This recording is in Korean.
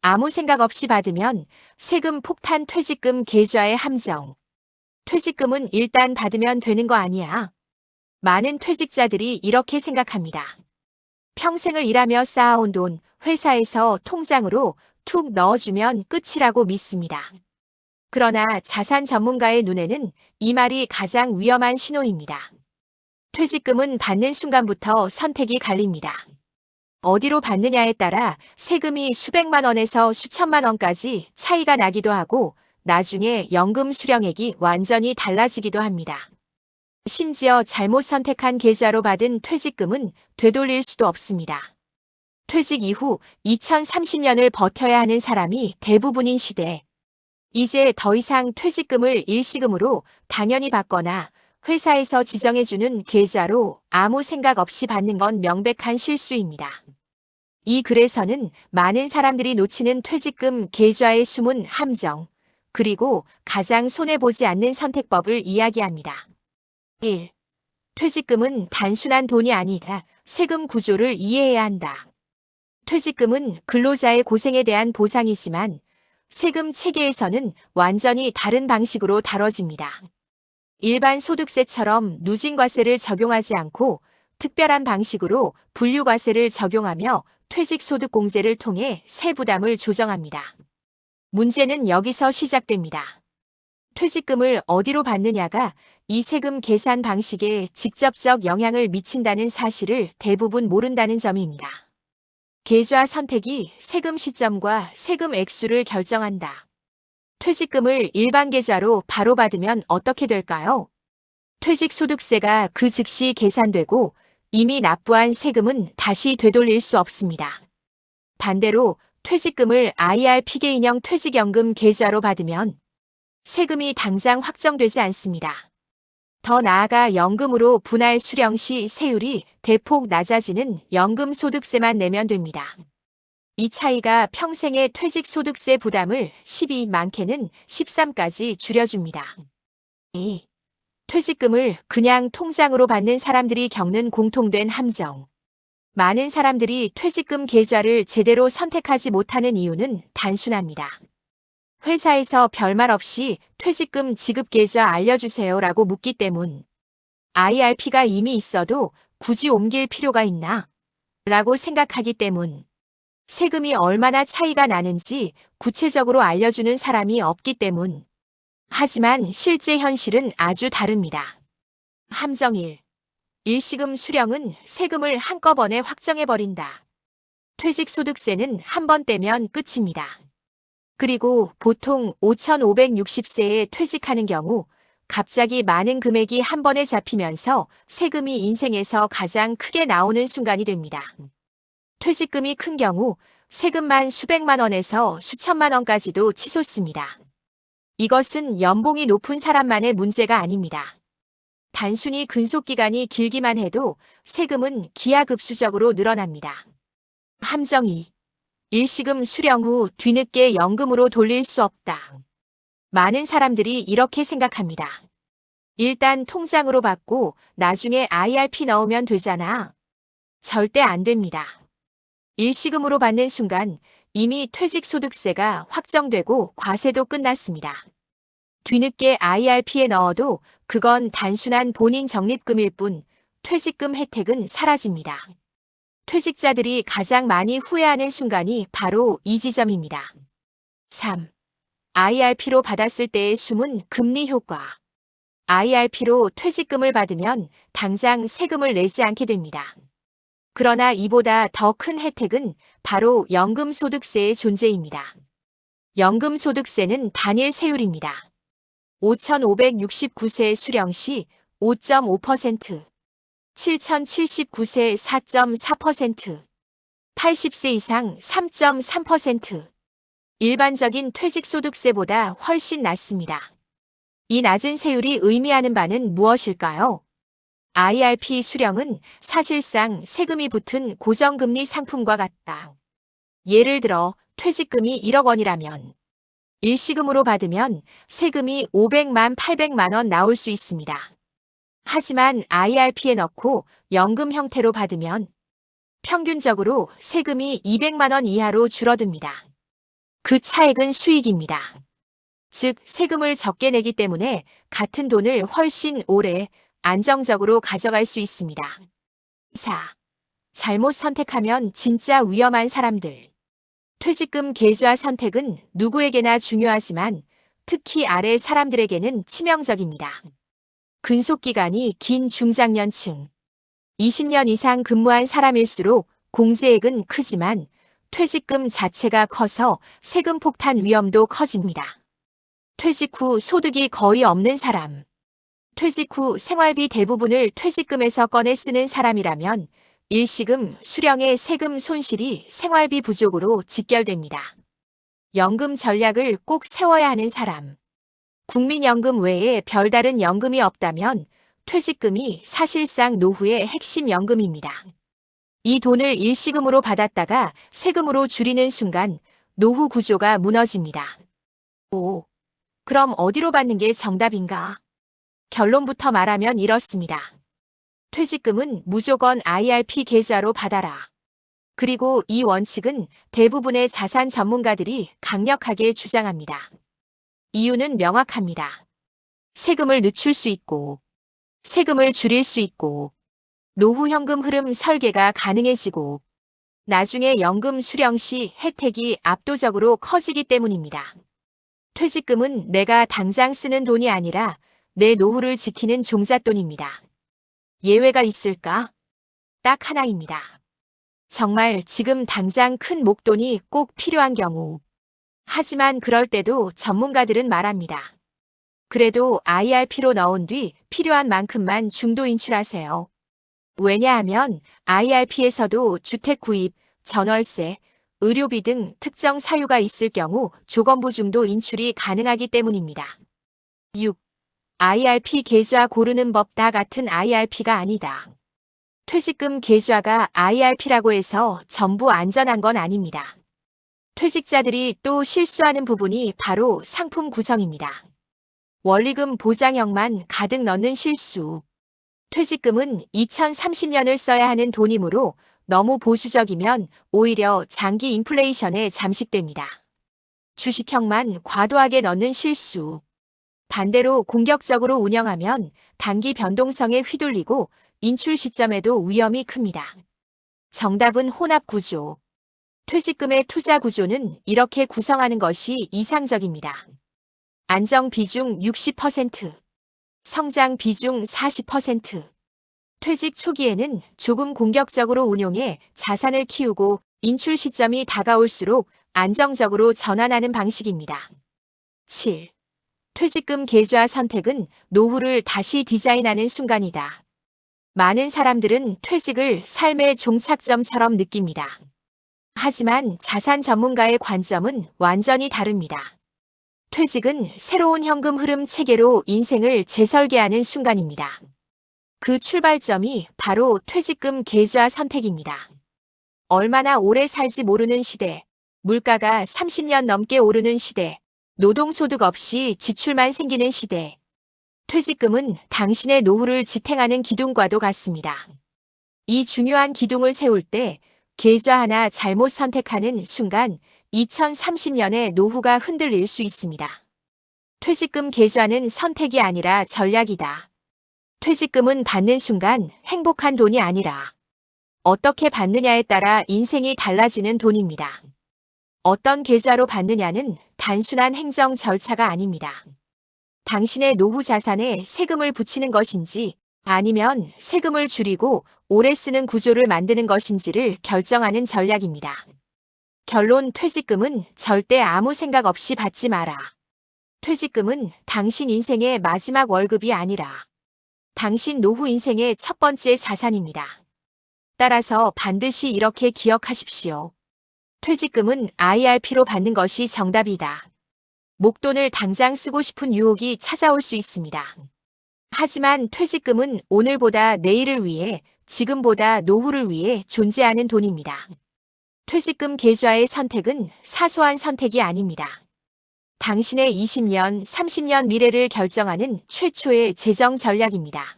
아무 생각 없이 받으면 세금 폭탄 퇴직금 계좌에 함정. 퇴직금은 일단 받으면 되는 거 아니야. 많은 퇴직자들이 이렇게 생각합니다. 평생을 일하며 쌓아온 돈 회사에서 통장으로 툭 넣어주면 끝이라고 믿습니다. 그러나 자산 전문가의 눈에는 이 말이 가장 위험한 신호입니다. 퇴직금은 받는 순간부터 선택이 갈립니다. 어디로 받느냐에 따라 세금이 수백만 원에서 수천만 원까지 차이가 나기도 하고 나중에 연금 수령액이 완전히 달라지기도 합니다. 심지어 잘못 선택한 계좌로 받은 퇴직금은 되돌릴 수도 없습니다. 퇴직 이후 2030년을 버텨야 하는 사람이 대부분인 시대. 이제 더 이상 퇴직금을 일시금으로 당연히 받거나 회사에서 지정해주는 계좌로 아무 생각 없이 받는 건 명백한 실수입니다. 이 글에서는 많은 사람들이 놓치는 퇴직금 계좌의 숨은 함정, 그리고 가장 손해보지 않는 선택법을 이야기합니다. 1. 퇴직금은 단순한 돈이 아니라 세금 구조를 이해해야 한다. 퇴직금은 근로자의 고생에 대한 보상이지만 세금 체계에서는 완전히 다른 방식으로 다뤄집니다. 일반 소득세처럼 누진과세를 적용하지 않고 특별한 방식으로 분류과세를 적용하며 퇴직소득공제를 통해 세부담을 조정합니다. 문제는 여기서 시작됩니다. 퇴직금을 어디로 받느냐가 이 세금 계산 방식에 직접적 영향을 미친다는 사실을 대부분 모른다는 점입니다. 계좌 선택이 세금 시점과 세금 액수를 결정한다. 퇴직금을 일반 계좌로 바로 받으면 어떻게 될까요? 퇴직소득세가 그 즉시 계산되고 이미 납부한 세금은 다시 되돌릴 수 없습니다. 반대로 퇴직금을 IRP 개인형 퇴직연금 계좌로 받으면 세금이 당장 확정되지 않습니다. 더 나아가 연금으로 분할 수령 시 세율이 대폭 낮아지는 연금소득세만 내면 됩니다. 이 차이가 평생의 퇴직소득세 부담을 12, 많게는 13까지 줄여줍니다. 2. 퇴직금을 그냥 통장으로 받는 사람들이 겪는 공통된 함정. 많은 사람들이 퇴직금 계좌를 제대로 선택하지 못하는 이유는 단순합니다. 회사에서 별말 없이 퇴직금 지급 계좌 알려주세요라고 묻기 때문. IRP가 이미 있어도 굳이 옮길 필요가 있나? 라고 생각하기 때문. 세금이 얼마나 차이가 나는지 구체적으로 알려주는 사람이 없기 때문. 하지만 실제 현실은 아주 다릅니다. 함정 1. 일시금 수령은 세금을 한꺼번에 확정해버린다. 퇴직소득세는 한 번 떼면 끝입니다. 그리고 보통 5,560세에 퇴직하는 경우 갑자기 많은 금액이 한 번에 잡히면서 세금이 인생에서 가장 크게 나오는 순간이 됩니다. 퇴직금이 큰 경우 세금만 수백만 원에서 수천만 원까지도 치솟습니다. 이것은 연봉이 높은 사람만의 문제가 아닙니다. 단순히 근속기간이 길기만 해도 세금은 기하급수적으로 늘어납니다. 함정 2. 일시금 수령 후 뒤늦게 연금으로 돌릴 수 없다. 많은 사람들이 이렇게 생각합니다. 일단 통장으로 받고 나중에 IRP 넣으면 되잖아. 절대 안 됩니다. 일시금으로 받는 순간 이미 퇴직소득세가 확정되고 과세도 끝났습니다. 뒤늦게 IRP에 넣어도 그건 단순한 본인 적립금일 뿐 퇴직금 혜택은 사라집니다. 퇴직자들이 가장 많이 후회하는 순간이 바로 이 지점입니다. 3. IRP로 받았을 때의 숨은 금리 효과. IRP로 퇴직금을 받으면 당장 세금을 내지 않게 됩니다. 그러나 이보다 더 큰 혜택은 바로 연금소득세의 존재입니다. 연금소득세는 단일 세율입니다. 5,569세 수령 시 5.5%, 7,079세 4.4%, 80세 이상 3.3%. 일반적인 퇴직소득세보다 훨씬 낮습니다. 이 낮은 세율이 의미하는 바는 무엇일까요? IRP 수령은 사실상 세금이 붙은 고정금리 상품과 같다. 예를 들어 퇴직금이 1억 원이라면 일시금으로 받으면 세금이 500만, 800만 원 나올 수 있습니다. 하지만 IRP에 넣고 연금 형태로 받으면 평균적으로 세금이 200만 원 이하로 줄어듭니다. 그 차액은 수익입니다. 즉, 세금을 적게 내기 때문에 같은 돈을 훨씬 오래 안정적으로 가져갈 수 있습니다. 4. 잘못 선택하면 진짜 위험한 사람들. 퇴직금 계좌 선택은 누구에게나 중요하지만 특히 아래 사람들에게는 치명적입니다. 근속기간이 긴 중장년층. 20년 이상 근무한 사람일수록 공제액은 크지만 퇴직금 자체가 커서 세금 폭탄 위험도 커집니다. 퇴직 후 소득이 거의 없는 사람. 퇴직 후 생활비 대부분을 퇴직금에서 꺼내 쓰는 사람이라면 일시금 수령의 세금 손실이 생활비 부족으로 직결됩니다. 연금 전략을 꼭 세워야 하는 사람. 국민연금 외에 별다른 연금이 없다면 퇴직금이 사실상 노후의 핵심 연금입니다. 이 돈을 일시금으로 받았다가 세금으로 줄이는 순간 노후 구조가 무너집니다. 5. 그럼 어디로 받는 게 정답인가? 결론부터 말하면 이렇습니다. 퇴직금은 무조건 IRP 계좌로 받아라. 그리고 이 원칙은 대부분의 자산 전문가들이 강력하게 주장합니다. 이유는 명확합니다. 세금을 늦출 수 있고, 세금을 줄일 수 있고, 노후 현금 흐름 설계가 가능해지고, 나중에 연금 수령 시 혜택이 압도적으로 커지기 때문입니다. 퇴직금은 내가 당장 쓰는 돈이 아니라 내 노후를 지키는 종잣돈입니다. 예외가 있을까? 딱 하나입니다. 정말 지금 당장 큰 목돈이 꼭 필요한 경우. 하지만 그럴 때도 전문가들은 말합니다. 그래도 IRP로 넣은 뒤 필요한 만큼만 중도 인출하세요. 왜냐하면 IRP에서도 주택 구입, 전월세, 의료비 등 특정 사유가 있을 경우 조건부 중도 인출이 가능하기 때문입니다. 6. IRP 계좌 고르는 법 다 같은 IRP가 아니다. 퇴직금 계좌가 IRP라고 해서 전부 안전한 건 아닙니다. 퇴직자들이 또 실수하는 부분이 바로 상품 구성입니다. 원리금 보장형만 가득 넣는 실수. 퇴직금은 2030년을 써야 하는 돈이므로 너무 보수적이면 오히려 장기 인플레이션에 잠식됩니다. 주식형만 과도하게 넣는 실수. 반대로 공격적으로 운영하면 단기 변동성에 휘둘리고 인출 시점에도 위험이 큽니다. 정답은 혼합 구조. 퇴직금의 투자 구조는 이렇게 구성하는 것이 이상적입니다. 안정 비중 60%, 성장 비중 40%. 퇴직 초기에는 조금 공격적으로 운용해 자산을 키우고 인출 시점이 다가올수록 안정적으로 전환하는 방식입니다. 7. 퇴직금 계좌 선택은 노후를 다시 디자인하는 순간이다. 많은 사람들은 퇴직을 삶의 종착점처럼 느낍니다. 하지만 자산 전문가의 관점은 완전히 다릅니다. 퇴직은 새로운 현금 흐름 체계로 인생을 재설계하는 순간입니다. 그 출발점이 바로 퇴직금 계좌 선택입니다. 얼마나 오래 살지 모르는 시대, 물가가 30년 넘게 오르는 시대, 노동소득 없이 지출만 생기는 시대. 퇴직금은 당신의 노후를 지탱하는 기둥과도 같습니다. 이 중요한 기둥을 세울 때 계좌 하나 잘못 선택하는 순간 2030년의 노후가 흔들릴 수 있습니다. 퇴직금 계좌는 선택이 아니라 전략이다. 퇴직금은 받는 순간 행복한 돈이 아니라 어떻게 받느냐에 따라 인생이 달라지는 돈입니다. 어떤 계좌로 받느냐는 단순한 행정 절차가 아닙니다. 당신의 노후 자산에 세금을 붙이는 것인지 아니면 세금을 줄이고 오래 쓰는 구조를 만드는 것인지를 결정하는 전략입니다. 결론 퇴직금은 절대 아무 생각 없이 받지 마라. 퇴직금은 당신 인생의 마지막 월급이 아니라 당신 노후 인생의 첫 번째 자산입니다. 따라서 반드시 이렇게 기억하십시오. 퇴직금은 IRP로 받는 것이 정답이다. 목돈을 당장 쓰고 싶은 유혹이 찾아올 수 있습니다. 하지만 퇴직금은 오늘보다 내일을 위해, 지금보다 노후를 위해 존재하는 돈입니다. 퇴직금 계좌의 선택은 사소한 선택이 아닙니다. 당신의 20년, 30년 미래를 결정하는 최초의 재정 전략입니다.